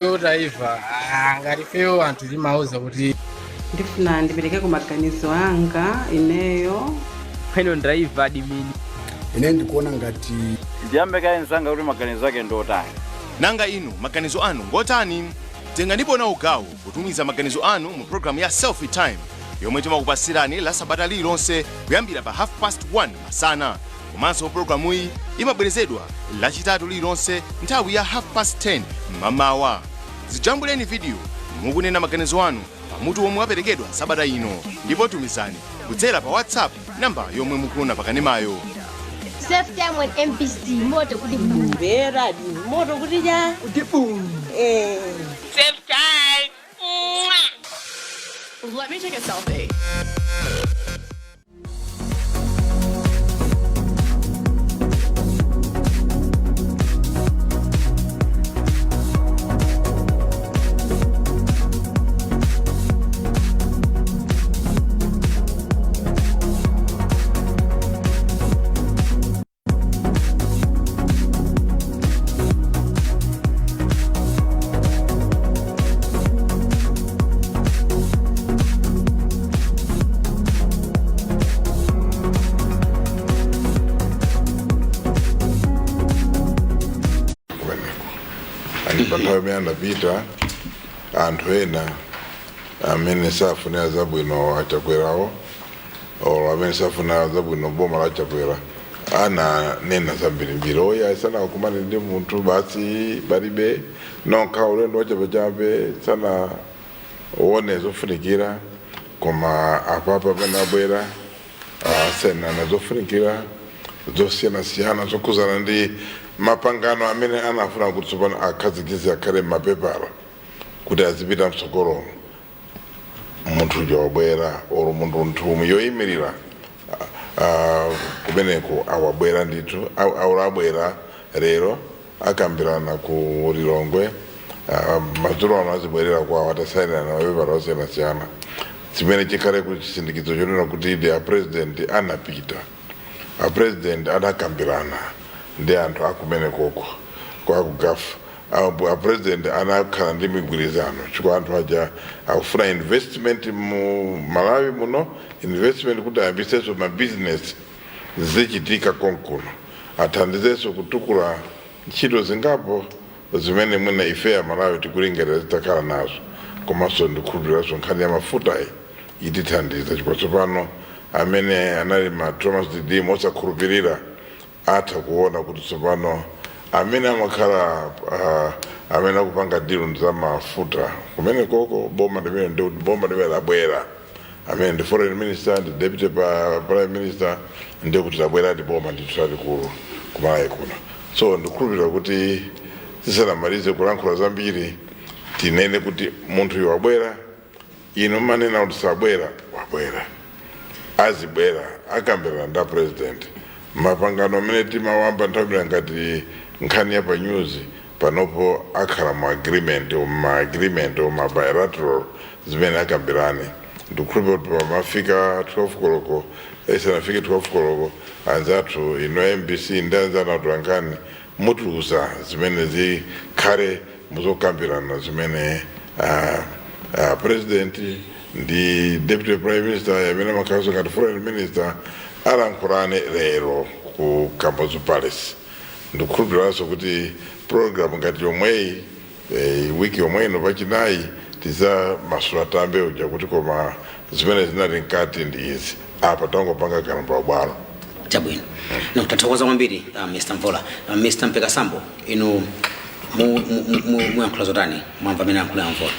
Driver ngati feo anthu timauza kuti ndifuna ndipereke kumaganizo anga ineyo Peno driver adimini ine ndikuona ngati ndiyambe kaenzanga kuti maganizo ake ndotani. Nanga inu maganizo anu ngotani? Tenganipo na ugawo kutumiza maganizo anu mu programu ya Selfie Time yomwe timakupasirani la sabata lililonse kuyambira pa 1:30 masana. Komanso programu iyi imabwerezedwa lachitatu lililonse nthawi ya 10:30 mmamawa. Zijambuleni video mukunena maganizo anu pamutu omwe waperekedwa sabata ino ndipo tumizani kudzera pa WhatsApp namba yomwe mukuona pakanemayo. Selfie Time on MPC moto kuti boom. Vera di moto kuti ja kuti boom. Selfie Time. Let me take a selfie. Panthawi anapita anthu ena amene safuna zabwino achakwerawo amene safuna zabwino boma la chakwera ananena zambirimbiri oya sanakumane ndi munthu basi palibe nokha ulendo wachabechabe sanaone zofunikira koma apapa pamene abwera asenana zofunikira zosiyanasiyana zokhuzana ndi mapangano amene anafuna kuti tsopano akhazikitse akhale mapepala kuti azipita mtsogolo munthu wabwera oro munthu yoyimirira kumeneko awabwera ndithu awabwera lero akambirana ku Lilongwe madzulo ano azibwerera kwawo atasainirana mapepala osiyanasiyana zimene chikhale kuti chisindikizo chonena kuti the president anapita president anakambirana ndi anthu akumene koko kwa kugafu president anakhala ndi migwirizano chifukwa anthu aja akufuna investment mu Malawi muno investment kuti ayambisenso mabizinesi zichitika konkuno athandizenso kutukula ntchito zingapo zimene mwina ife ya Malawi tikulingalira zitakhala nazo komanso ndikhulupiriranso nkhani ya mafuta itithandiza chifukwa tsopano amene anali ma Thomas Didim osakhulupirira atha kuona kuti tsopano amene amakhala amene akupanga deal za mafuta kumene koko boma limene labwera amene ndi foreign minister ndi deputy prime minister ndiye kuti labwera ndi boma ndithu lalikulu kumalawi kuno so ndikhulupirira kuti tisanamalize kulankhula zambiri tinene kuti munthu wabwera ino manena kuti sabwera wabwera azibwera akambirana nda president mapangano amene timawamba nthawi ngati nkhani ya pa news panopo akhala mu agreement ma bilateral zimene akambirane ndikhulupirira kuti pamafika 12 koloko isanafike 12 koloko anzathu ino MBC ndi anzana atulankhani mutiuza zimene zikhale muzokambirana zimene president ndi deputy prime minister amene amakhalanso ngati foreign minister alankhulane lero ku Kamuzu Palace ndikhulupiriranso kuti program ngati yomweyi wiki yomwe ino pachinayi tiza masula tambe uja kuti koma zimene zinali nkati ndi izi apa tangopanga kana pa ubwalo chabwino tathokoza kwambiri Mr. Mvola Mr. Mpekasambo inu muyankhula zotani mwamva amene yankhula Mvola.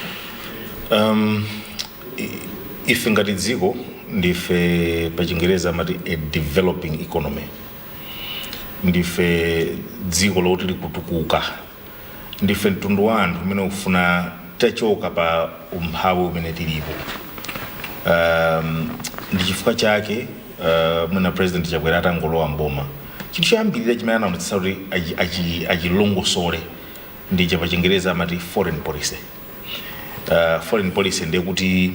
Ife ngati dziko ndife pa Chingereza amati a developing economy ndife dziko loti likutukuka ndife mtundu wa anthu umene ufuna tachoka pa umphawi umene tilipo ndi chifukwa chake mwina president Chakwera atangolowa mboma chinthu choyambirira chimene anaonetsa kuti achilongosole ndi pa Chingereza amati foreign policy. Foreign policy ndiye kuti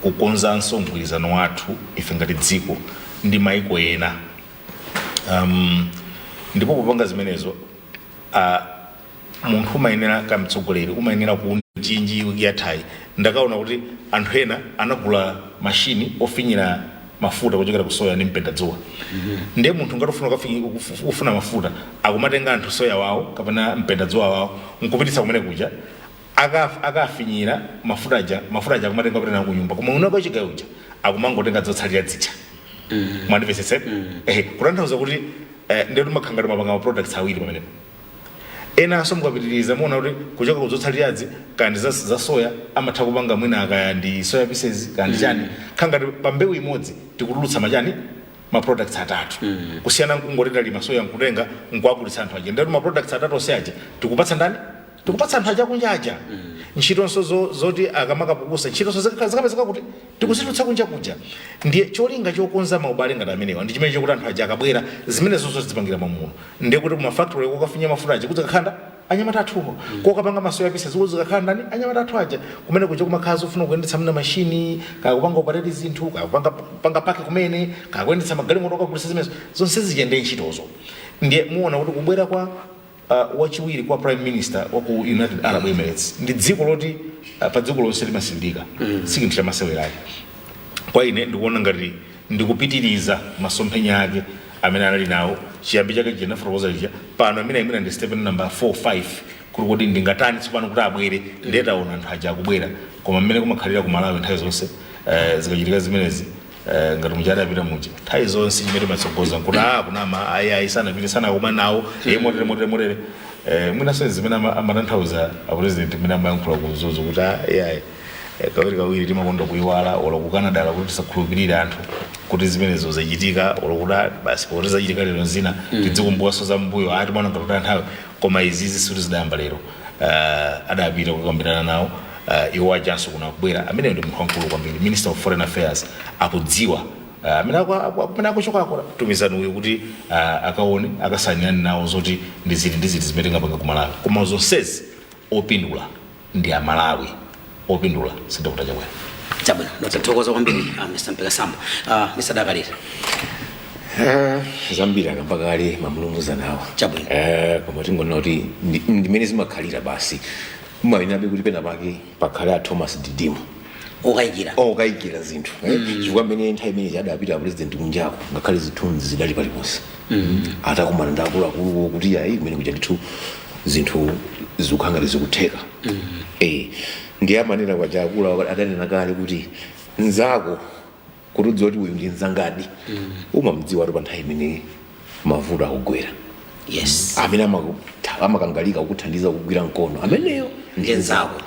kukonzanso mgwirizano wathu ife ngati dziko ndi maiko ena ndipo popanga zimenezo munthu umayenera kamtsogoleri umayenera kuchinji yathai ndakaona kuti anthu ena anagula mashini ofinyira mafuta kuchokera ku soya ndi mpenda dzuwa ndiye munthu ngatofuna ufuna mafuta akumatenga anthu soya wawo kapena mpenda dzuwa wawo nkupititsa kumene kuja akafinyira mafuta aja akumatenga kupita ku nyumba koma unako chigayo uja akumangotenga zotsalira zicha mwandipesese kutanthauza kuti ndiye timakhangati mapanga ma products awiri pamenepo ena aso mukapitiriza muona kuti kuchoka kuzotsalirazi kandi za soya amatha kupanga mwina akaya ndi soya pieces kandi chani khangati pa mbewu imodzi tikutulutsa machani ma products atatu kusiyana ngotenda lima soya nkutenga nkwagulitsa anthu aja ndiye ma products atatu oseaja tikupatsa ndani tikupatsa anthu aja kunjaja ntchitonso zoti akamakapukusa ntchitonso zakapezeka kuti tikuzitulutsa kunja kuja ndiye cholinga chokonza maubale ngati amenewa ndi chimene chokuti anthu aja akabwera zimene zonso zipangira mamuno ndiye kuti kumafactory kokafinya mafuta aja kudzakakhanda anyamata athuwo kokapanga masoya pieces kudzakakhanda ndani anyamata athu aja kumene kuja kumakhala zofuna kuyendetsa mna mashini kakupanga operate zinthu kakupanga pake kumene kakuyendetsa magalimoto okagulitsa zimenezo zonse zichende ntchitozo ndiye muona kuti kubwera kwa wachiwiri kwa prime minister waku United Arab Emirates ndi dziko loti pa dziko lonse limasililika sikinthu chamasewerayi kwa ine ndikuona ngati ndikupitiriza masomphenya ake amene anali nawo chiyambi chake chena proposal ija pano amene ndi step number 4-5 kuti ndingatani tsopano kuti abwere ndetaona anthu aja akubwera koma mmene kumakhalira ku Malawi nthawi zonse zikachitika zimenezi ngati mujada apita muja nthawi zonse chimene matsogoza nkuti kuna ma ayi sanapite sanakoma nawo motere mwinaso zimene amatanthauza apresident mmene amayankhula kuzuzu kuti kawiri timakonda kuyiwala ola ku Canada kuti tisakhulupirira anthu kuti zimenezo zachitika ola kuti basi poti zachitika lero zina tidzikumbukanso za mbuyo ati mwana ngati nthawi koma izizi suti zidayamba lero adapita kukambirana nawo iwo ajanso kuna kubwera amene ndi munthu wankulu kwambiri Minister of Foreign Affairs akudziwa amene akuchoka tumizani uyu kuti akaone akasanirani nawo zoti ndi ziti zimene ngapanga ku Malawi koma zonsezi opindula ndi a Malawi opindula sindakuta chabwera chabwera ndathokoza kwambiri Mr. Mpeka Sambo Mr. Dakalira zambira ngambakali mamulumuza nawo chabwera koma tingona kuti ndimene zimakhalira basi mawinabe kuti pena pake pakhala Thomas Didimu okayikira zinthu chifukwa mmene nthawi imene adapita president kunjako ngakhale zithunzi zidali paliponse atakumana ndi akuluakulu kuti ayi kumene kuja ndithu zinthu zikukhanga zikutheka ndiye amanena kwaja akulu adanena kale kuti nzako kuti udziwa kuti uyu ndi nzangadi umamdziwa kuti pa nthawi imene mavuto akugwera amene amakangalika kukuthandiza kugwira mkono ameneyo ndi nzako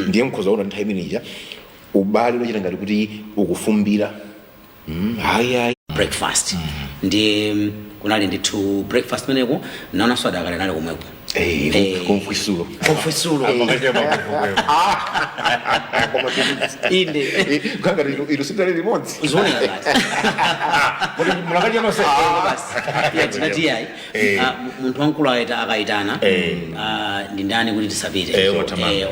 ndiye mkhoza una nthawi imene ija ubale lochita ngati kuti ukufumbira breakfast ndiye kunali ndithu breakfast meneko naona swada akale nali komweko konfisulo inde kanga ilo sitale limodzi zone ngati mulakaja no se ya tinatia muntu wankulu akaitana ndi ndani kuti tisapite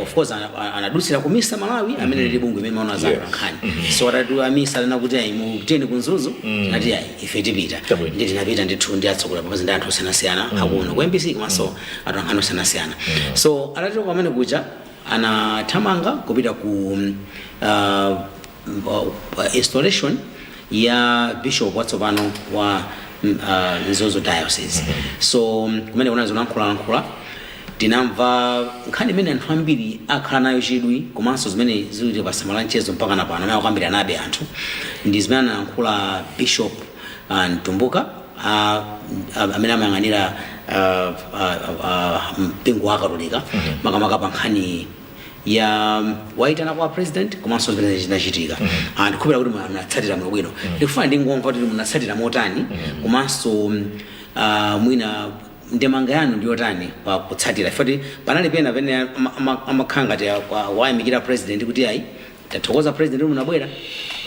of course anadusira ku Mr. Malawi amene lili bungwe imene maona za nkhani so atatu amisa lana kuti ayi muteni kunzuzu tinati ayi ife tipita ndi tinapita ndithu ndi atsogola pamodzi ndi anthu osiyana akuno ku MBC komanso anthu ankhani osiyana so atatu kwamene kuja anathamanga kupita ku installation ya bishop watsopano wa Nzozo diocese so kumene kunazo nankhula tinamva nkhani imene anthu ambiri akhala nayo chidwi komanso zimene zili pasamala mchezo mpaka na pano amene akambira nabe anthu ndi zimene anankhula bishop Ntumbuka amene amayang'anira mpingo wa Katolika makamaka pa nkhani ya waitana kwa president komanso zimene zinachitika ndikupira kuti munatsatira bwino ndikufuna ndingomva kuti munatsatira motani komanso mwina ndemanga yanu ndiyotani pa kutsatira ifoti panali pena pene amakhanga ti wayimikira president kuti ayi tathokoza president munabwera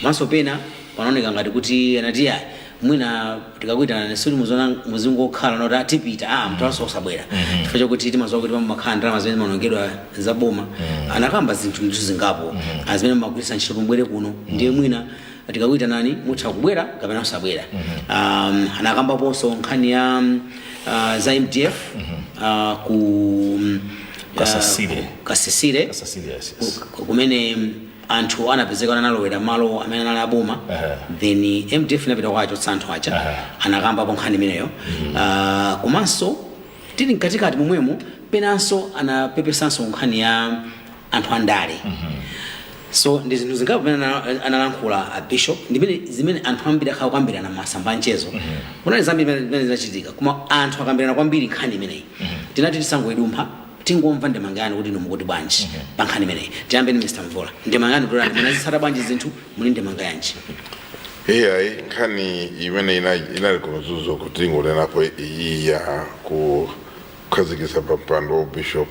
komanso pena panaoneka ngati kuti anati ayi mwina tikakuitana nesuli muzona muzingo okhala noti atipita mtawaso osabwera chifukwa chokuti timazowa kuti pamakhala ndalama zimene zimaonongedwa zaboma anakamba zinthu ndi zingapo azimene mumagwiritsa ntchito kumbwere kuno ndiye mwina tikakuitanani mutha kubwera kapena osabwera anakambaponso nkhani ya za MDF ku kasisire kumene anthu anapezekana nalowera malo amene anali aboma then MDF inapita kwachotsa anthu aja anakambapo nkhani imeneyo komanso tili mkatikati momwemo penanso anapepesanso nkhani ya anthu andale so ndi zinthu zingapo pamene analankhula a bishop ndimene zimene anthu ambiri akhala kwambirana masamba mchezo kunali zambiri zimene zinachitika koma anthu akambirana kwambiri nkhani imeneyi tinati tisangoyidumpha tingomva ndemangani kuti nomukuti bwanji pa nkhani imeneyi tiyambeni Mr. Mvola ndemangani kuti munazitsata bwanji zinthu muli ndemanga yanji ayi nkhani imene inali kuzuzo kuti ngolenapo iyi ya kukhazikisa pampando bishop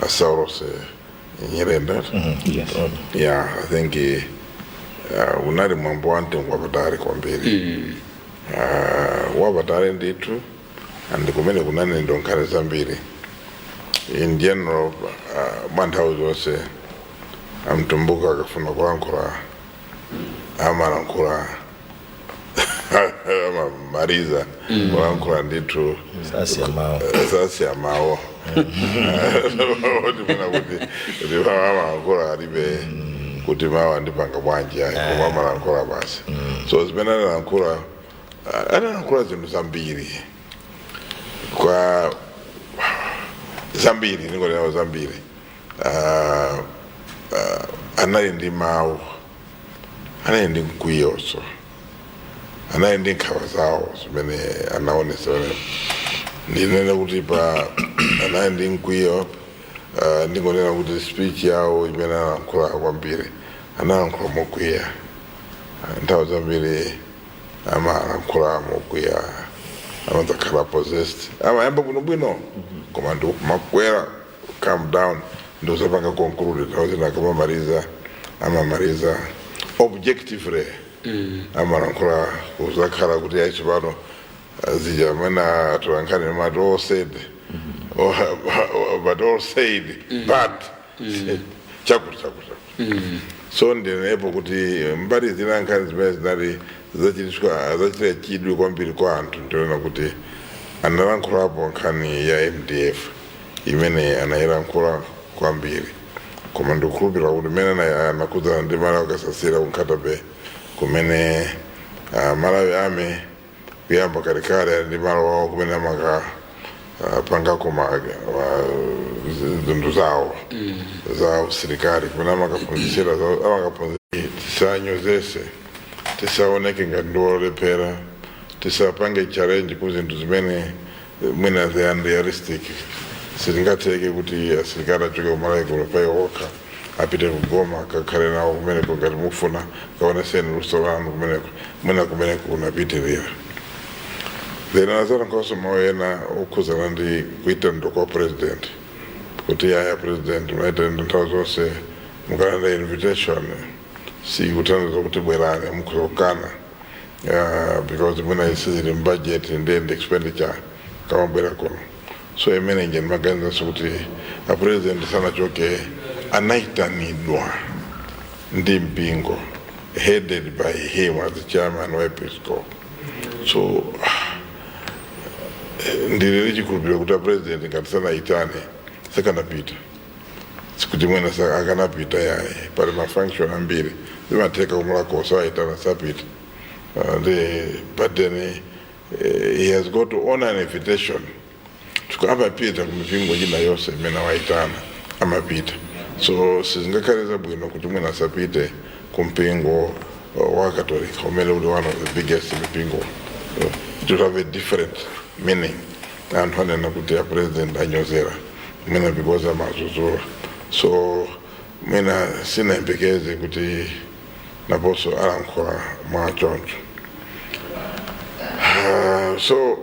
Saulos Nyirenda. Yeah, I think unali mwambo wante wapatari kwa mbili wapatari nditu and kumene kunani ndonkane za mbili in general mantauzi wose amtumbuka akafuna kulankula amalankula mariza kulankula nditu sasi ya mao kuti amalankula alibe kuti mawa ndipanga bwanji koma amalankula basi so zimene analankhula zinthu zambiri kwa zambiri ningolenawo zambiri anali ndi mawu anali ndi mkwiyonso anali ndi nkhawa zawo zimene anaonesa ndinena kuti pa anali ndi mkwiyo ndingonena kuti speech yawo imene analankhula kwambiri analankhula mokwiya nthawi zambiri amalankhula mokwiya amadzakhala possessed amayamba bwinobwino koma ndikumakwera calm down ndikuzapanga conclude nthawi zina amamaliza objectively amalankhula kuzakhala kuti aiso pano zija amene atolankhani mati all said but all said but chakuti so ndinepo kuti mbali zina nkhani zimene zinali zachitira chidwi kwambiri kwa anthu ndionena kuti analankhulapo nkhani ya MDF imene anayilankhula kwambiri koma ndikukhulupirira kuti imene anakudzana ndi Malawi akasasira kunkhatabe kumene Malawi Army kuyamba kalekale ndi malo wawo kumene amakapangako zinthu zawo za usilikali kumene amakaphunzitsira tisanyozese tisaoneke ngati ndiwolephera tisapange challenge ku zinthu zimene mwina they are unrealistic sizingatheke kuti asilikali achoke kumalawi kulopai okha apite kugoma kakhale nawo kumeneko ngati mufuna kaoneseni luso lanu kumeneko kunapitirira then anazana nkoso maoyena okhuzana ndi kuitendo kwa president kuti yaya president unaitendo nthawi zonse mukalanda invitation sikuthandiza kuti bwerani mukuzokana because mwina isizili mbudget and expenditure kama bwera kuno so imene nje maganiza kuti a president sanachoke anaitanidwa ndi mpingo headed by him as the chairman of Episcopal so ndilili chikhulupiriro kuti a president ngati sanaitane sakanapita sikuti mwina akanapita yaye pali mafunction ambiri zimatheka kumulako sawaitana sapita but then he has got to honor an invitation amapita kumipingo ina yonse imene waitana amapita so sizingakhaliza bwino kuti mwina asapite kumpingo wa Catholic umene uli one of the biggest mipingo it would have a different meaning anthu anena kuti a president anyozera mwina because amazuzula so mwina sinayembekeze kuti naponso alankhula mwachoncho so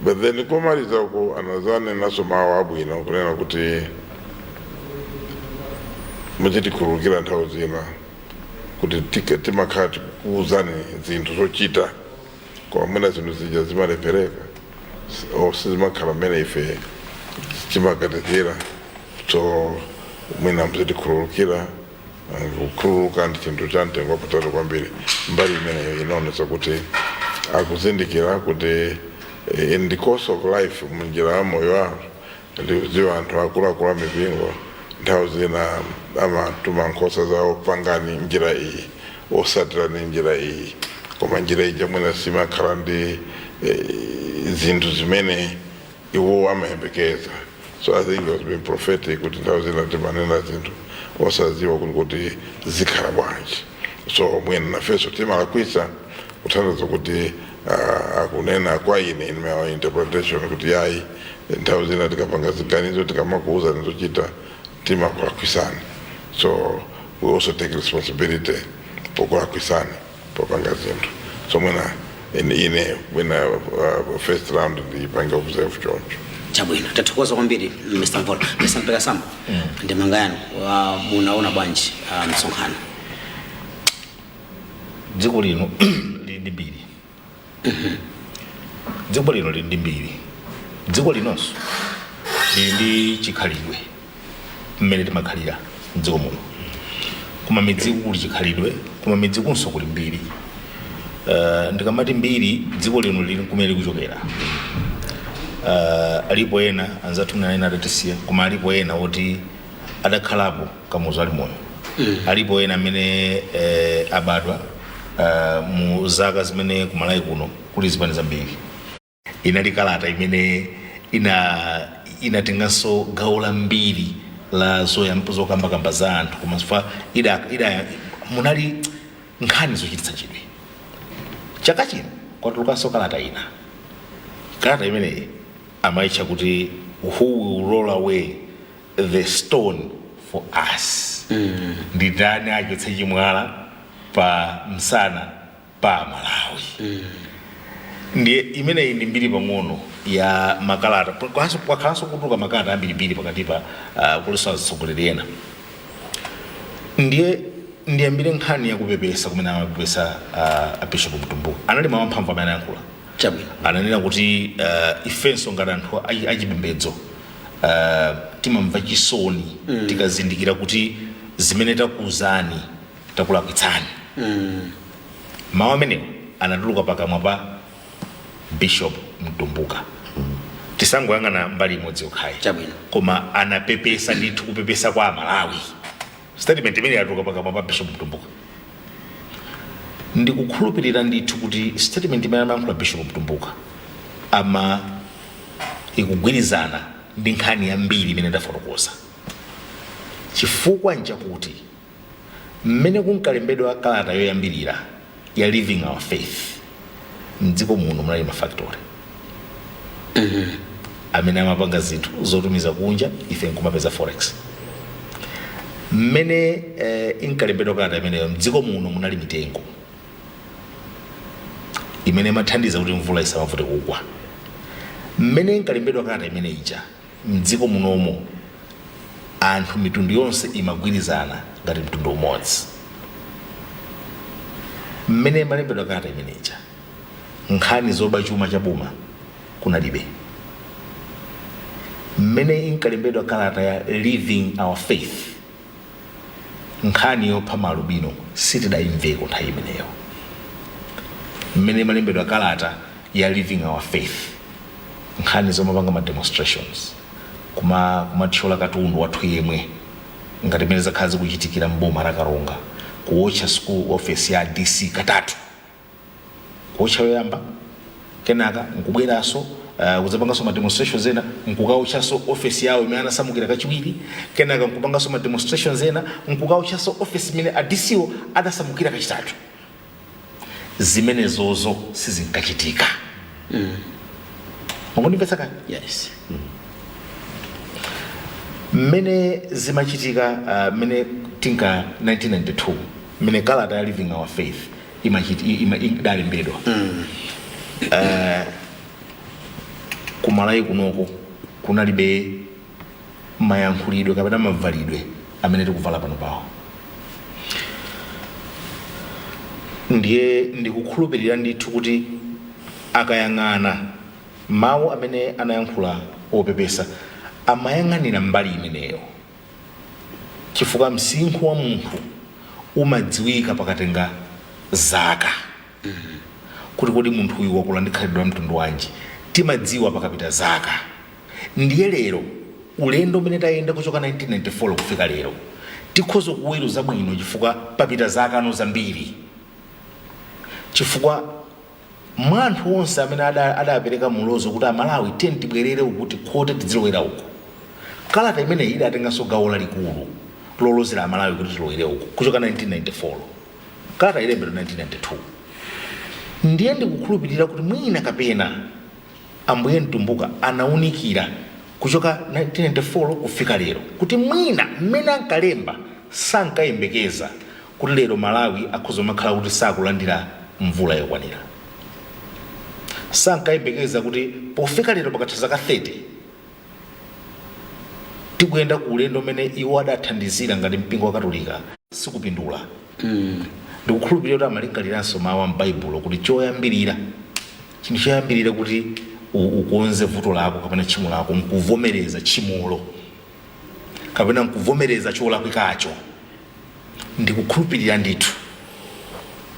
but then kumaliza uko anazane naso mawu abwino kunena kuti muchitikhululukira nthawi zina kuti timakhala tikuwuzani zinthu zochita koma mwina zinthu zija zimalephereka sizimakhala mmene ife timaganizira so mwina muchitikhululukira kukhululuka ndi chinthu cha mtengo wapatali kwambiri mbali imeneyo inaonesa kuti akuzindikira kuti in the course of life munjira ya moyo wawo ndikudziwa anthu akuluakulu mipingo nthawi zina amatuma nkhosa zawo pangani njira iyi osatira ni njira iyi koma njira iyi chamwina simakhala ndi zinthu zimene iwo amayembekeza. So I think it was being prophetic kuti nthawi zina timanena zinthu osaziwa kuti zikhala bwanji. So mwina nafeso timalakwisa kuthandiza kuti akunena kwa ine in my interpretation kuti yayi nthawi zina tikapanga ziganizo tikamakuuza nizochita timakulakwitsani. So we also take responsibility pokulakwitsani popanga zinthu. So mwina first round ndipanga observe choncho. Chabwino tathokoza kwambiri Mr. Mvula. Mr. Mpeka Sam ndemanga yanu munaona bwanji msonkhano? Dziko lino lindi mbiri. Dziko lino lindi mbiri. Dziko linonso lindi chikhalidwe mmene timakhalira mdziko muno. Kuma midzi kuli chikhalidwe, kuma midzi kunso kuli mbiri. Ndikamati mbiri dziko lino lili kumene kuchokera. Alipo ena anzathu mnena adatisiya koma alipo ena oti adakhalapo kamuzu ali moyo. Alipo ena amene abadwa mu zaka zimene ku Malawi kuno kuli zipani zambiri. Inali kalata imene inatenganso gawo la mbiri la zokambakamba za anthu koma sifa munali nkhani zochititsa chidwi. Chaka chino kwatulukanso kalata ina. Kalata imene amaitcha kuti who will roll away the stone for us. Nditani achotsa chimwala pa msana pa Malawi. Ndiye imene ndi mbiri pang'ono ya makalata kwakhalanso kutuluka makalata ambirimbiri pakati pa kuliso atsogoleri ena. Ndiye mbiri nkhani yakupepesa kumene amapepesa Bishop Mtumbuka. Anali mawu amphamvu amene anayankhula. Ananena kuti ifenso ngati anthu achipembedzo timamva chisoni tikazindikira kuti zimene takuuzani takulakwitsani. Mawu amenewo anatuluka pakamwa pa Bishop Mtumbuka. Tisangoyang'ana mbali imodzi yokhayi koma anapepesa ndithu kupepesa kwa Malawi. Statement imene yatuluka pakamwa pa Bishop Mtumbuka. Ndikukhulupirira ndithu kuti statement imene amayankhula Bishop Mtumbuka ikugwirizana ndi nkhani yambiri imene ndafotokoza. Chifukwa nchakuti mmene kunkalembedwa kalata yoyambirira ya living our faith mdziko muno munali mafactory amene amapanga zinthu zotumiza kunja ife nkumapeza forex. Mmene inkalembedwa kalata imeneyo mdziko muno munali mitengo imene mathandiza kuti mvula isamavute kugwa. Mmene inkalembedwa kalata imene ija mdziko munomo anthu mitundu yonse imagwirizana ngati mtundu umodzi. Mmene imalembedwa kalata imene ija nkhani zoba chuma cha boma kunalibe. Mmene inkalembedwa kalata ya living our faith nkhani yopha malubino sitidayimveko nthawi imeneyo. Mmene imalembedwa kalata ya living our faith nkhani zomapanga ma demonstrations kumathyola katundu wathu yemwe ngati mmene zakhala zikuchitikira mboma la Karonga kuwotcha school office ya DC katatu. Kuwotcha yoyamba kenaka nkubweranso kuzapanganso ma demonstrations ena nkukawotchanso office yawo imene anasamukira kachiwiri kenaka nkupanganso ma demonstrations ena nkukawotchanso office imene adisiwo adasamukira kachitatu. Zimene zozo sizinkachitika. Mukundimvetsa kani? Yes. Mmene zimachitika mmene tinka 1992 mmene kalata ya living our faith idalembedwa. Ku Malawi kunoko kunalibe mayankhulidwe kapena mavalidwe amene tikuvala pano pawo. Ndiye ndikukhulupirira ndithu kuti akayang'ana mawu amene anayankhula opepesa amayang'anira mbali imeneyo. Chifukwa msinkhu wa munthu umadziwika pakatenga zaka. Kuti kodi munthu uyu wakula ndi khalidwe la mtundu wanji timadziwa pakapita zaka. Ndiye lero ulendo umene tayenda kuchoka 1994 kufika lero tikhoza kuweruza bwino chifukwa papita zaka zambiri, chifukwa mwanthu onse amene adapereka mulozo kuti Amalawi tibwerere ukuti khote tidzilowera uku. Kalata imene idatenganso gawo lalikulu lolozera Amalawi kuti tilowere uku kuchoka 1994, kalata ilembedwa 1992. Ndiye ndikukhulupirira kuti mwina kapena ambuye Mtumbuka anaunikira kuchoka 1994 kufika lero kuti mwina mmene ankalemba sankayembekeza kuti lero Malawi akhoza makhala kuti sakulandira mvula yokwanira. Sankayembekeza kuti pofika lero pakatha zaka 30 tikuyenda ku ulendo umene iwo adathandizira ngati mpingo wa Katolika sikupindula. Ndikukhulupirira kuti amalingaliranso mawu a m'Baibulo kuti choyambirira chinthu choyambirira kuti ukonze vuto lako kapena tchimo lako nkuvomereza tchimolo kapena nkuvomereza cholakwikacho. Ndikukhulupirira ndithu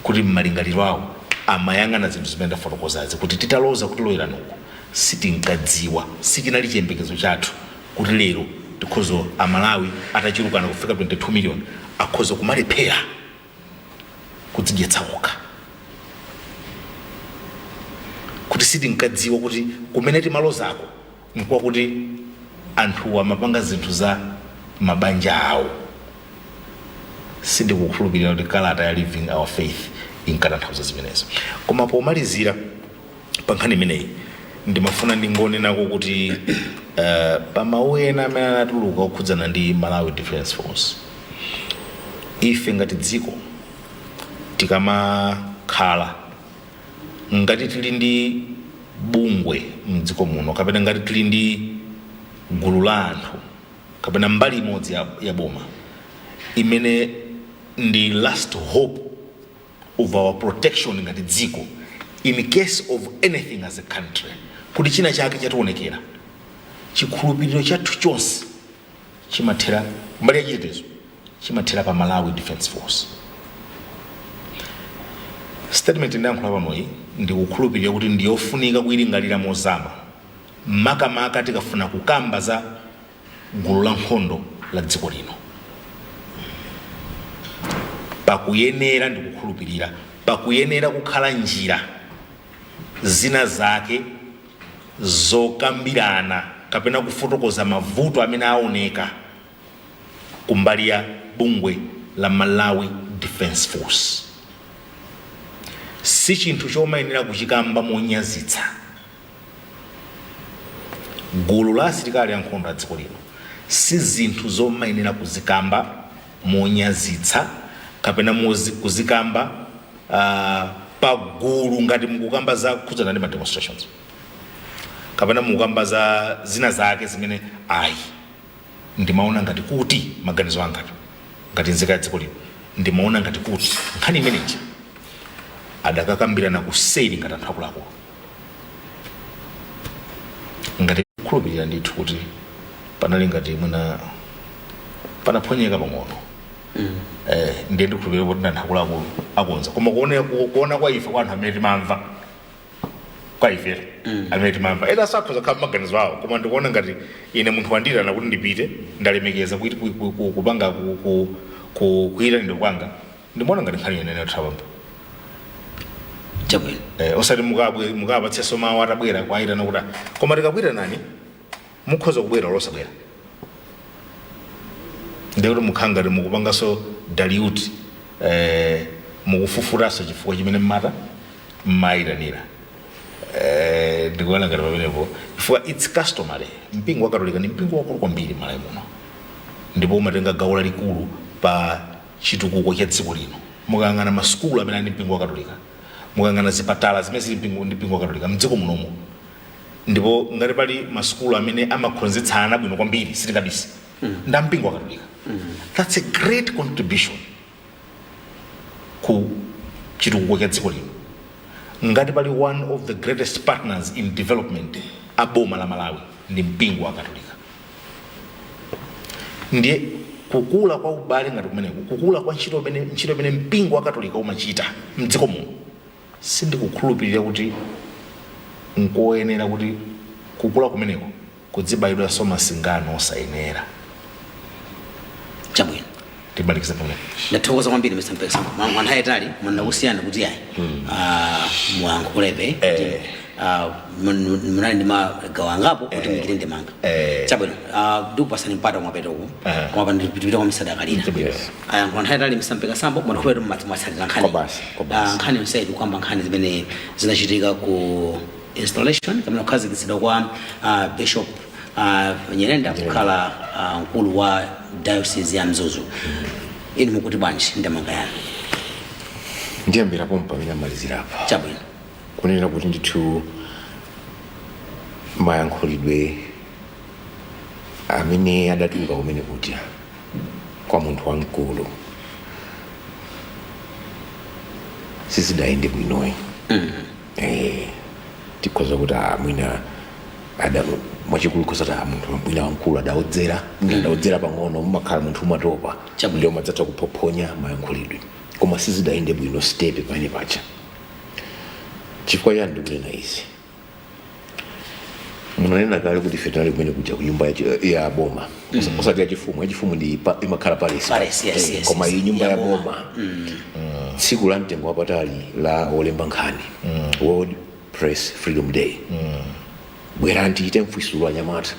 kuti m'malingaliro awo amayang'ana zinthu zimene ndafotokozazi kuti titaloza kutilowera nuko sitinkadziwa, sichinali chiyembekezo chathu kuti lero tikhozo Amalawi atachulukana kufika 22 million akhoza kumalephera kudzidyetsa okha, kuti sitinkadziwa kuti kumene timalozako nkwakuti anthu amapanga zinthu za mabanja awo. Sindikukhulupirira kuti kalata ya Living Our Faith inkatanthauza zimenezo. Koma pomalizira pa nkhani imeneyi ndimafuna ndingonenako kuti pamawu ena amene anatuluka okhudzana ndi Malawi Defence Force, ife ngati dziko tikamakhala ngati tili ndi bungwe mdziko muno kapena ngati tili ndi gulu la anthu kapena mbali imodzi ya boma imene ndi last hope of our protection ngati dziko in case of anything as a country, kuti china chake chatiwonekera, chikhulupiriro chathu chonse chimathera mbali yachitetezo chimathera pa Malawi Defence Force. Statement ndayankhula panoyi ndikukhulupirira kuti ndiyofunika kuyilingalira mozama makamaka tikafuna kukamba za gulu la nkhondo la dziko lino. Pakuyenera ndikukhulupirira pakuyenera kukhala njira zina zake zokambirana kapena kufotokoza mavuto amene aoneka kumbali ya bungwe la Malawi Defence Force. Si chinthu chomayenera kuchikamba monyazitsa. Gulu la asilikali ankhondo a dziko lino si zinthu zomayenera kuzikamba monyazitsa kapena kuzikamba pa gulu ngati mukukamba za khudzana ndi demonstrations kapena mukukamba za zina zake zimene ayi ndimaona ngati kuti maganizo anga ngati nzika ya dziko lino ndimaona ngati kuti nkhani imeneyi adakakambirana kuseri ngati anthu akuluakulu. Ngati kukhulupirira ndithu kuti panali ngati mwina panaphonyeka pang'ono. Ndiye ndikukhulupirira kuti anthu akuluakulu akonza koma kuona kwa ife kwa anthu amene timamva kwa ife amene timamva ena sakhoza kukhala maganizo awo, koma ndikuona ngati ine munthu wandirana kuti ndipite ndalemekeza kuti kupanga kuyitanidwa kwanga ndimaona ngati nkhani yenene yothabamba. Osati mukapatsenso mawu atabwera kwayitana kuti koma tikabwera nani mukhoza kubwera losabwera. Ndikuti mukhangati mukupangaso dilute mukufufuranso chifukwa chimene mmata mmayitanira. Ndikuona ngati pamenepo chifukwa it's customary. Mpingo wa Katolika ndi mpingo wakulu kwambiri Malawi muno ndipo umatenga gawo lalikulu pa chitukuko cha dziko lino. Mukayang'ana masukulu amene ali mpingo wa Katolika, mukayang'ana zipatala zimene zili ndi mpingo wa Katolika mdziko munomo, ndipo ngati pali masukulu amene amakhonzetsana bwino kwambiri sitikabisa nda mpingo wa Katolika. That's a great contribution ku chitukuko cha dziko lino. Ngati pali one of the greatest partners in development aboma la Malawi ndi mpingo wa Katolika. Ndiye kukula kwa ubale ngati kumeneko, kukula kwa ntchito imene mpingo wa Katolika umachita mdziko muno, sindikukhulupirira kuti nkoyenera kuti kukula kumeneko kudzibayidwa so masingano osayenera chabwino tibalikize pamene ndathokoza kwambiri Mr. Mpesa mwana etali mwana kusiyana kuti yayi muyankhulebe munali ndi magawo angapo kuti muyikire ndemanga chabwino ndikupasani mpata umapeta uku koma pandipita kwa misada akalira mwana etali Mr. Mpesa sambo mwakhupeta mwatsatira nkhani msaidu kwamba nkhani zimene zinachitika ku installation kamene kukhazikitsidwa kwa Bishop Nyerenda kukhala mkulu wa diocese ya Mzuzu. Ini mukuti bwanji ndemanga yanu ndiyambira pompa mina malizira apa chabwino kunena kuti ndithu mayankhulidwe amene adatuluka kumene kuti kwa munthu wamkulu sizidayende bwinoyi tikhoza kuti mwina adamu mwachikulu kusata munthu mwina wamkulu adaodzera pang'ono mumakhala munthu umatopa ndio madzatha kuphoponya mayankhulidwe koma sizidayende bwino stepe pamene pacha chifukwa chani ndikunena izi munanena kale kuti ife tinali kumene kuja ku nyumba ya boma osati yachifumu ndi imakhala palesi koma iyi nyumba ya boma tsiku la mtengo wapatali la olemba nkhani World Press Freedom Day bwera ndiite mfuisulo anyamata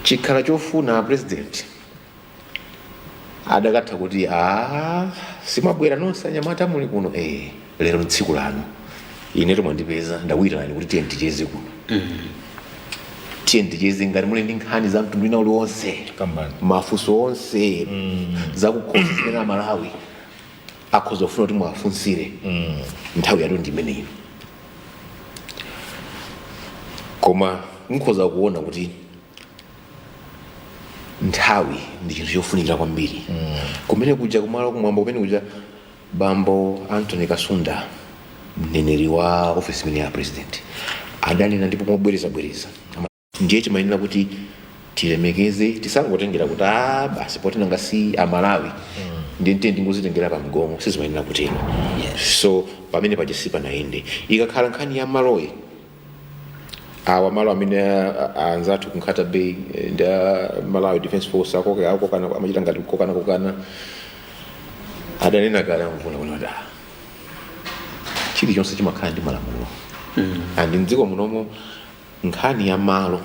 chikhala chofuna president adakatha kuti simabwera nonse anyamata muli kuno lero tsiku lanu ine tomwandipeza ndawirani kuti tiye ndicheze kuno tiye ndicheze ngati muli ndi nkhani za mtundu wina uliwonse mafunso onse zakukhosi zimene Malawi akhoza kufuna kuti mwafunsire nthawi yatu ndimeneyo koma nkhoza kuona kuti nthawi ndi chinthu chofunikira kwambiri kumene kuja kumalo kumwamba kumene kuja bambo Anthony Kasunda mneneri wa ofisi imene ya president adanena ndipo mobwereza ndiye timayenera kuti tilemekeze tisangotengera kuti basi potenga si Malawi ndiye ndingozitengera pa mgongo sizimayenera kutero so pamene pachisipa naende ikakhala nkhani ya Malawi malo amene anzathu kunkhata bay nda Malawi Defense Force ako kana amachita ngati kokana adanena kale mvula kunota chilichonse chimakhala ndi malamulo andi mdziko munomo nkhani ya malo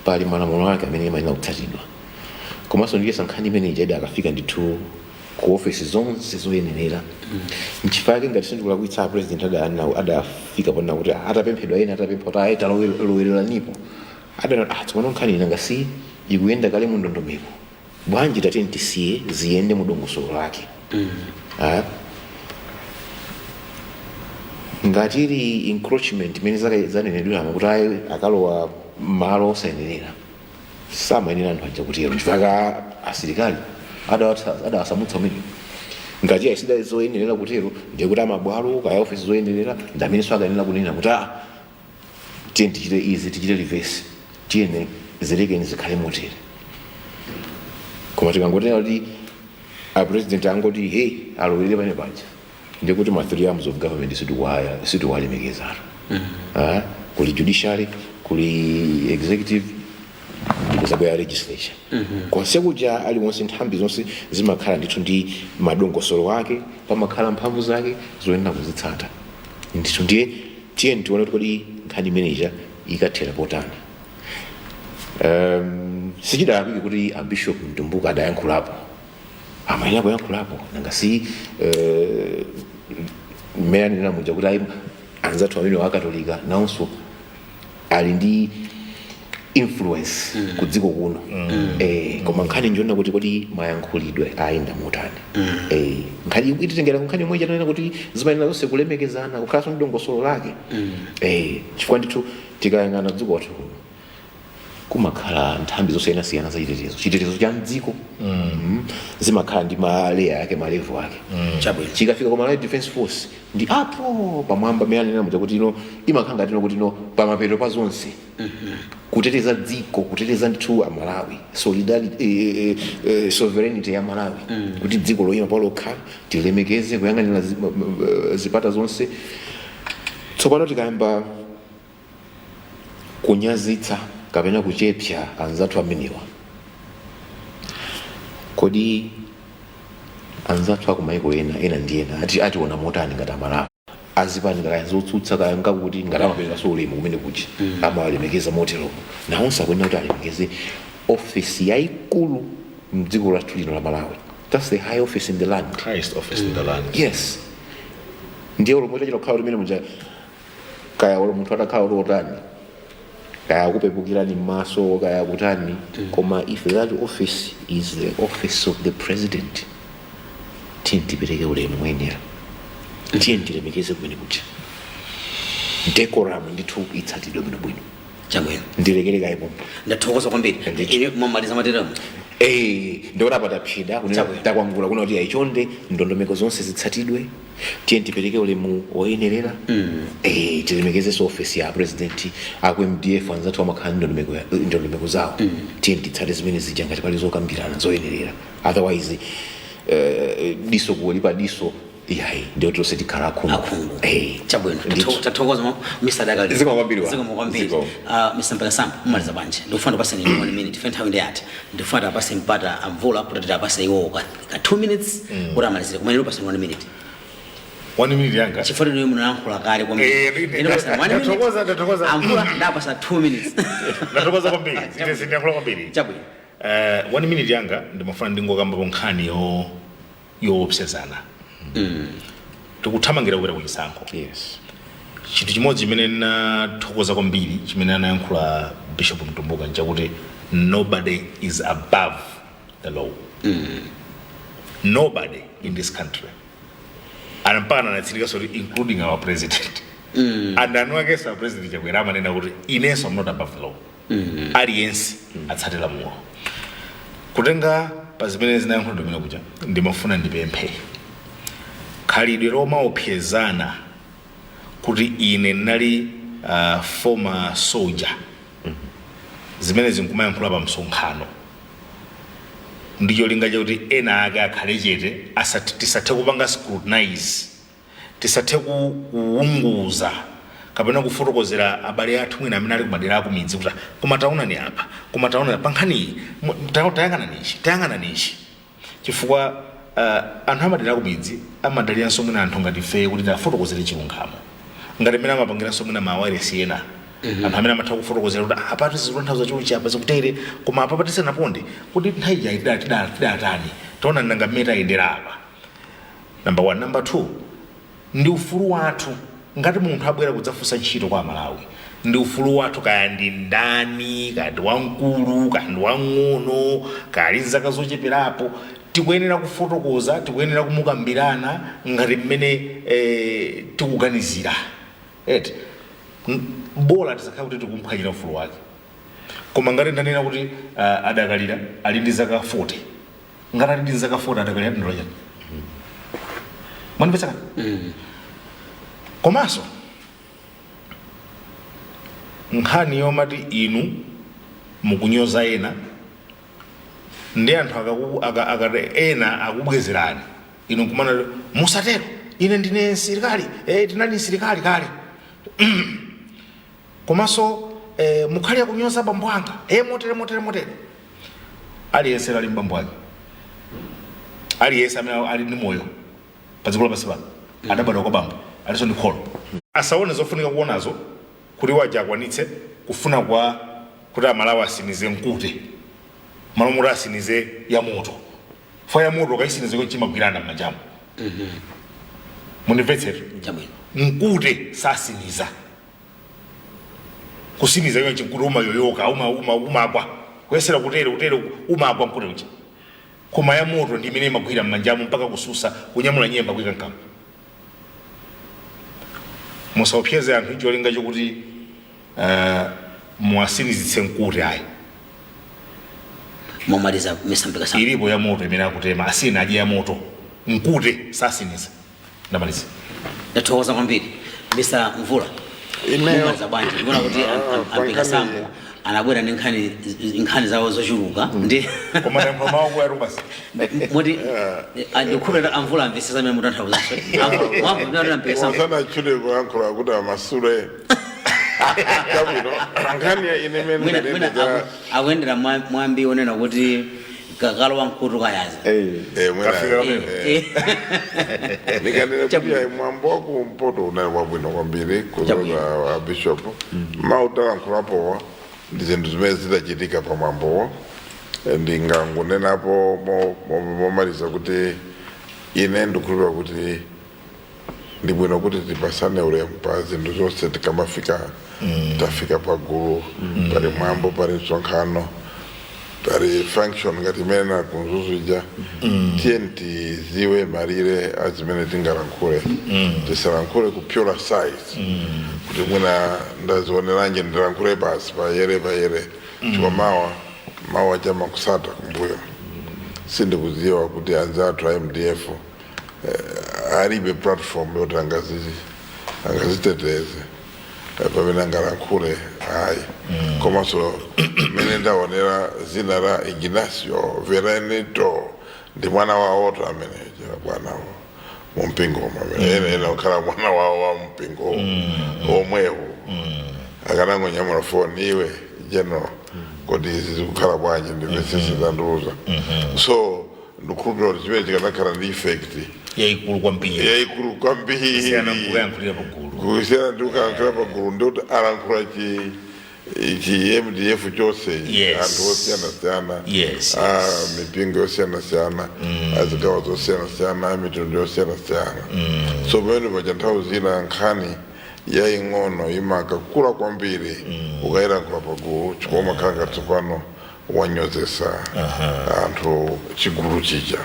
pali malamulo ake amene imayenera kutsatidwa komanso ndiyesa nkhani imene ijadi akafika ndithu ku ofisi zonse zoyenera nchifukwa chake ngati sindikulakwitsa president adafika pona kuti atapemphedwa ena atapempha kuti ayeta lowereranipo adanena tsopano nkhani ina ngasi ikuyenda kale mu ndondomeko bwanji tateni tisiye ziyende mu dongosolo lake ngati ili encroachment imene zanenedwera kuti akalowa malo osayenera samayenera anthu aja kutero nchifukwa asilikali adawasamutsa umene ngati aisida zoyenera kutero ndiye kuti amabwalo kaya ofisi zoyenera ndamenenso akanena kunena kuti tiye tichite izi tichite reverse tiyene zilekeni zikhale motere koma tikangotena kuti president angoti alowerere pane paja ndiye kuti ma 3 arms of government situwalemekeza kuli judiciary kuli executive kuzabwera legislature konse kuja aliwonse nthambi zonse zimakhala ndithu ndi madongosolo ake pamakhala mphamvu zake zoyenera kuzitsata ndithu ndiye tiye tione kuti nkhani imeneja ikathera potani sichidalapike kuti Bishop Mtumbuka adayankhulapo amayenera kuyankhulapo nangasi mmene anena muja kuti anzathu amene wakatolika nawonso ali ndi influence ku dziko kuno koma nkhani njoona kuti mayankhulidwe ayenda motani nkhani ititengera nkhani yomwe itanena kuti zimayenera zonse kulemekezana kukhalanso ndi dongosolo lake chifukwa ndithu tikayang'ana dziko lathu kuno kumakhala nthambi zosiyanasiyana za chitetezo cha mdziko zimakhala ndi maleya ake malevo ake chikafika kwa Malawi Defense Force ndi apo pamwamba mmene anena muja kuti imakhala ngati kuti pamapeto pa zonse kuteteza dziko kuteteza ndithu Malawi solidarity sovereignty ya Malawi kuti dziko loyima pa lokha tilemekeze kuyang'anira zipata zonse tsopano tikayamba kunyazitsa kapena kuchepsa anzathu amenewa. Kodi anzathu akumaiko ena ndi ena ationa motani ngati Amalawi azipani ngati zotsutsa kayanga kuti ngati amapereka ulemu kumene kuchi amawalemekeza motero nawonso akunena kuti alemekeze office yayikulu mdziko lathu lino la Malawi. That's the high office in the land. Highest office in the land. Yes. Ndiye ulomota chilo khawo limene muja kaya olo munthu atakhala otani kaya kupepukirani maso kaya kutani koma if that office is the office of the president tintipereke ulemu mwenera tilemekeze kumene kucha decorum ndithu itsatidwe bwinobwino chabwino ndilekereka ipo ndathokoza kwambiri ine mwamaliza materamo ndora patapsida kunena takwangula kuna kuti aichonde ndondomeko zonse zitsatidwe tipereke ulemu oyenerera tilemekezenso office ya president aku MDF anzathu amakhala ndondomeko zawo titsate zimene zija ngati pali zokambirana zoyenerera otherwise diso kulipa diso yayi ndio tonse tikhala akhungu chabwino tathokoza Mr. Dagali ziko kwambiri Mr. Mpakasamba mmaliza banje ndikufuna pasani 1 minute fent how ndiyati ndikufuna pasani mpata amvula kuti tapasa iwo ka 2 minutes kuti amalizire koma lero pasani 1 minute 1 minute yanga chifukwa lero munayankhula kale kwambiri ine pasani 1 minute tathokoza amvula ndapasa 2 minutes tathokoza kwambiri sindiyankhula kwambiri chabwino 1 minute yanga ndimafuna ndingokamba nkhani yoopsezana tikuthamangira kuwera kuchisankho. Yes. Chinthu chimodzi chimene nathokoza kwambiri chimene anayankhula Bishop Mtumbuka nchakuti nobody is above the law. Nobody in this country, anampana anatsindika sori including our president. And anwakesa our president chakwera amanena kuti ineso I'm not above the law. Aliyense atsatira lamulo. Kutenga pazimene zinayankhula domina kuja ndimafuna ndipemphe khalidwe lomaopsezana kuti ine nali former soldier zimene zinkumayankhula pa msonkhano ndicho linga chakuti ena ake akhale chete tisathe kupanga scrutinize tisathe kuunguza kapena kufotokozera abale athu mwina amene ali kumadera aku midzi kuti kumataona ni apa kumataona pankhani tayangana nishi chifukwa anthu amadera aku midzi amadaliranso mwina anthu ngati fe kuti tafotokozere chilungamo ngati mmene amapangiranso mwina mawayilesi ena anthu amene amatha kufotokozera kuti apatu zizotanthauza chuluchi apa zikutere koma apa patisanaponde kuti nthawi ija tidatani taona nanga mmene tayendera apa number 1. Number 2, ndi ufulu wathu ngati munthu abwera kudzafunsa ntchito kwa Malawi ndi ufulu wathu kaya ndi ndani kaya ndi wamkulu kaya ndi wang'ono kaya ali nzaka zocheperapo tikuyenera kufotokoza tikuyenera kumukambirana ngati mmene tikuganizira bola tisakhala kuti tikumphwanyira ufulu wake koma ngati ndanena kuti adakalira ali ndi zaka 40 ngati ali ndi zaka 40 adakalira ndolocha mwanipesa komanso nkhani yomati inu mukunyoza ena ndi anthu ena akubwezerani inu kumana musatero ine ndine sirikali tinali sirikali kale komanso mukhali akunyoza bambo anga motere aliyense ali mbambo ake aliyense amene ali ndi moyo padziko lapansi pano adabadwa kwa bambo aliso ndi kholo asaone zofunika kuonazo kuti waja akwanitse kufuna kwa kuti Amalawi asinize mkute malamulo asinize ya moto fo ya moto kaisinize ko chimagwirana m'manjamu munimvetsera mkute sasiniza kusiniza yo chimkute umayoyoka umagwa kuyesera kutere umagwa mkute uchi koma ya moto ndi imene imagwira m'manjamu mpaka kususa kunyamula nyemba kuika mkamwa musaopseze anthu icho linga chokuti muasinizitse mkute ayi momaliza Mpakasamba ilipo ya moto imene akutema asina aje ya moto mkute sasiniza ndamaliza ndathokoza kwambiri Mr. Mvula momaliza bwanji ndikuona kuti Mpakasamba anabwera ndi nkhani zawo zochuluka ndi koma mawu kwa rubasi moti ndikubera Amvula amvesesa mene mutanthauza sana chule kuyankhula kuti amasule Chabwino nkhani ya ine mene awendera mwambi onena kuti kakalo wankutu kayaza nikanene kuti mwambo wakumpoto unali wabwino kwambiri kuzoza bishop mautalankhulapowa ndi zinthu zimene zidachitika pa mwambowo ndingangonenapo momaliza kuti ine ndikhulupirira kuti ndi bwino kuti tipasane ulemu pa zinthu zonse tikamafika tafika pagulu pali mwambo pali msonkhano pali function ngati imene nakunzuzija tiyeni tiziwe malire azimene tingalankhule tisalankhule kupyola size kuti mwina ndazioneranje ndilankhule basi payere chikwa mawa chama kusata kumbuyo sindikuziwa kuti anzathu a MDF alibe platform yoti angaziteteze pamene angalankhule ayi komanso mene ndaonera zina la Ignacio Verenito ndi mwana wawoto amene bwanawo mumpingo ena ukhala mwana wawo wa mpingo omwewo akanangonyamula foni iwe general kodi izi zikukhala bwanji ndimvetsese ndanduza so ndikhulupirira kuti chimene chikanakhala ndi effect yayikulu kwambiri kusiyana ndikuyankhula pagulu ndikuti alankhula chi MDF chose anthu osiyanasiyana mipingo yosiyanasiyana azigawa zosiyanasiyana mitundu yosiyanasiyana so pamene paja nthawi zina nkhani yaying'ono imakakula kwambiri ukayilankhula pagulu chikoma umakhala ngati pano wanyozesa anthu chigulu chija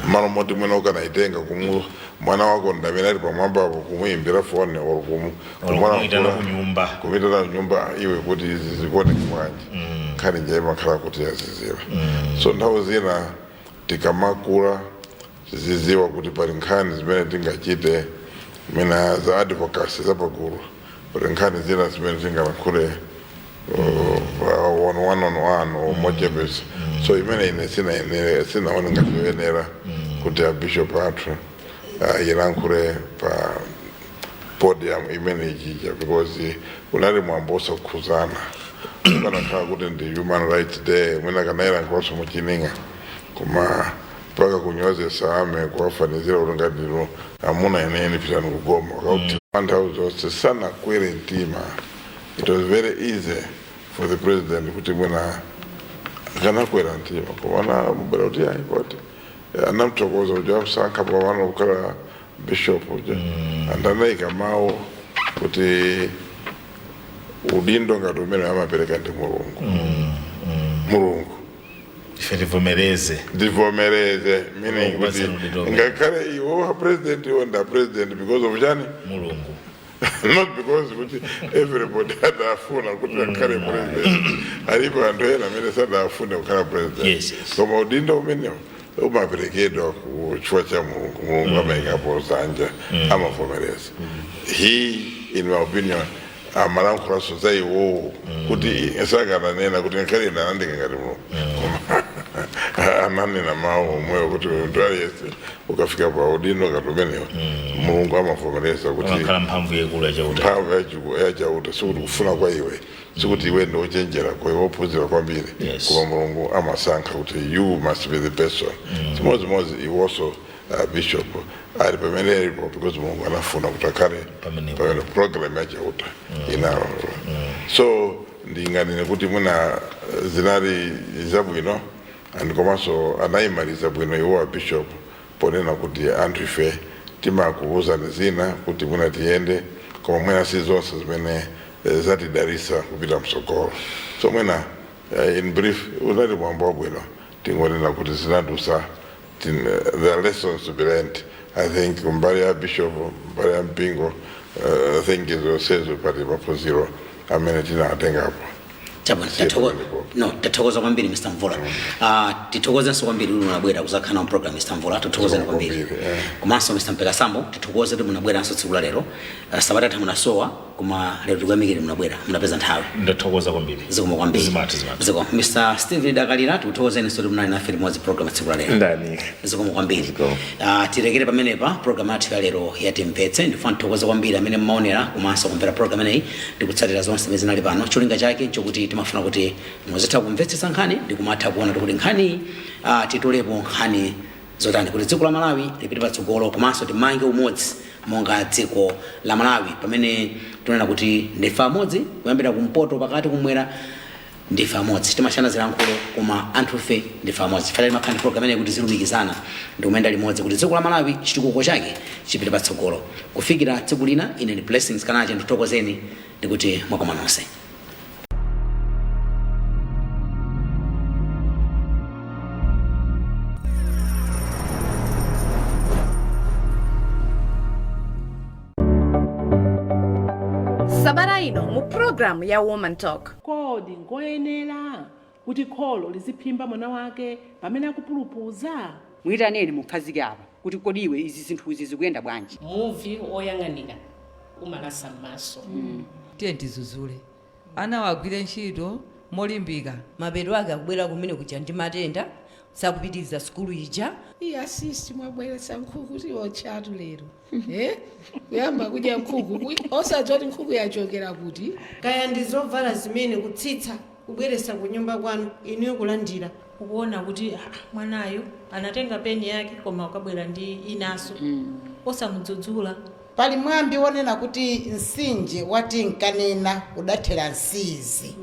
malo moti mwina ukanaitenga mwana wako ndamene ali pamwambapo kumuyimbira foni kumitana kunyumba iwe kuti izi zikuoneka bwanji nkhani nja imakhala kuti yazizira so nthawi zina tikamakula ziziwa kuti pali nkhani zimene tingachite mina za advocacy zapagulu pali nkhani zina zimene tingalankhule one or mochepesa so imene ine sinaone ngati yoyenera kuti abishop athu ilankhule pa podium imene ichija because unali mwambo osakhuzana ukanakhala kuti ndi human rights day mwina akanayilankhulanso muchininga koma paka kunyozesa ame kuwafanizira kuti ngati ndino amuna yeneni pitani kugoma wakauti nthawi zonse sanakwere mtima. It was very easy for the president kuti mwina akanakwera mtima pomana mubera kuti ayi kuti anamthokoza kuti amsankha pamana kukhala bishop uja andanayika mawu kuti udindo ngati umene amapereka ndi mulungu ife ndivomereze meaning kuti ngakhale iwo president iwo nda president because of chani mulungu not because kuti everybody adafuna kuti akhale president alipo anthu ena amene sadafuna kukhala president koma udindo umenewo umaperekedwa kuchifukwa cha mulungu amayikapo zanja amavomereza. He in my opinion amalankhulaso za iwowo kuti sakananena kuti ngakhale ine anandike ngati mulungu ananena mawu omwewo kuti munthu aliyense ukafika pa udindo ngati umenewo mulungu amavomereza kuti mphamvu yachauta sikuti kufuna kwa iwe sikuti iwe ndi ochenjera kwa iwe ophunzira kwambiri koma mulungu amasankha kuti you must be the person. Chimodzimodzi iwe also bishop ali pamene alipo because mulungu anafuna kuti akhale pamene program yachauta inalo so ndinganene kuti mwina zinali zabwino andikomanso anayimaliza bwino iwo bishop ponena kuti anthu ife timakuwuzani zina kuti mwina tiyende koma mwina si zonse zimene zatidarisa kupita msogolo. So mwina in brief unali mwambo wabwino tingonena kuti zinadusa there are lessons to be learned. I think mbali ya bishop mbali ya mpingo I think izo sezo pati maphunziro amene tinatengapo Chabona tathokoza kwambiri Mr. Mvula. Tithokozenso kwambiri uli munabwera kuzakhala mu program Mr. Mvula. Tithokozeni kwambiri. Komanso Mr. Mpekasambo tithokoze kuti munabweranso tsiku la lero. Sabata tha munasowa koma lero tikuyamikira munabwera munapeza nthawi. Ndathokoza kwambiri. Zikomo kwambiri. Zimati. Zikomo Mr. Steven Dakalira tikuthokozeni so kuti munali nafe limodzi program tsiku la lero. Ndani. Zikomo kwambiri. Tirekere pamenepa program yathu ya lero ya Timvetse ndifuna tithokoza kwambiri amene mmaonera komanso kumvera program ineyi ndikutsatira zonse zimene zinali pano. Cholinga chake chokuti timafuna kuti muzitha kumvetsetsa nkhani ndikumatha kuona kuti nkhani titolepo nkhani zotani kuti dziko la Malawi lipite patsogolo komanso timange umodzi monga dziko la Malawi pamene tunena kuti ndife amodzi kuyambira kumpoto pakati kumwera ndife amodzi timashana zilankhulo koma anthufe ndife amodzi fala limakhani program ineyi kuti zilumikizana ndi kumenda limodzi kuti dziko la Malawi chitukuko chake chipite patsogolo kufikira tsiku lina. Ine ndi Blessings Kanache ndithokozeni ndikuti mwakoma nonse. Sabata ino mu program ya Woman Talk. Kodi ngoyenera kuti kholo liziphimba mwana wake pamene akupulupudza? Mwitaneni mukhazike apa kuti kodi iwe izi zinthu izi zikuyenda bwanji. Muvi oyang'anira umalasa maso. Tiye tizuzule. Ana wagwire ntchito molimbika. Mapeto ake akubwera kumene kuja ndi matenda sakupitiriza skulu ija. Assist mwabweretsa nkhuku tiwo chatu lero. Kuyamba kudya nkhuku osadzoti nkhuku yachokera kuti kaya ndizovala zimene kutsitsa kubweretsa ku nyumba kwanu inu kulandira ukuona kuti mwanayo anatenga peni yake koma ukabwera ndi inaso osamudzudzula. Pali mwambi wonena kuti nsinje wati nkanena udathera nsizi.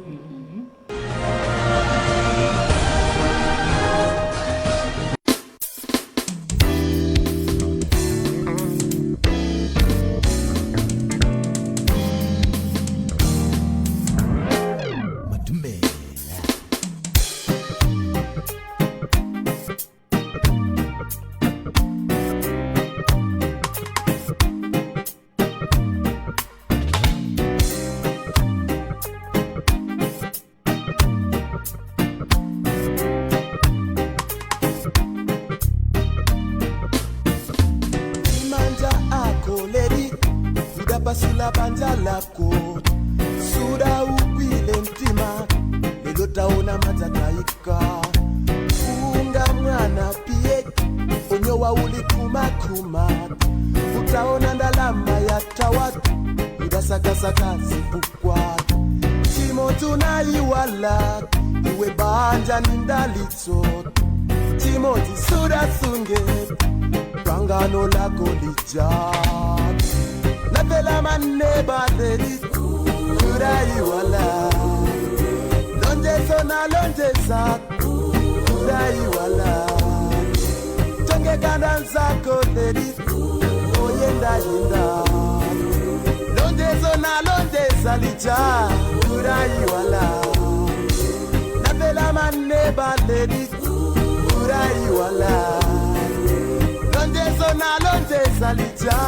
Basula banja lako Suda ukwile mtima Lelo taona matataika Unga mwana pie Onyo wa uli kuma Utaona ndalama ya tawatu Udasakasaka zipukwa Chimo tunaiwala Iwe banja nindalitso Chimo tisuda sunge Pangano lako lijat Navela maneba lady Urai wala Lonje sona lonje sa Urai wala Tonge kandanza ko lady Oyenda yenda Lonje sona lonje salija Urai wala Navela maneba lady Urai wala Lonje sona lonje salija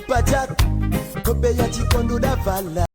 Pajat, kope ya chikondo da vala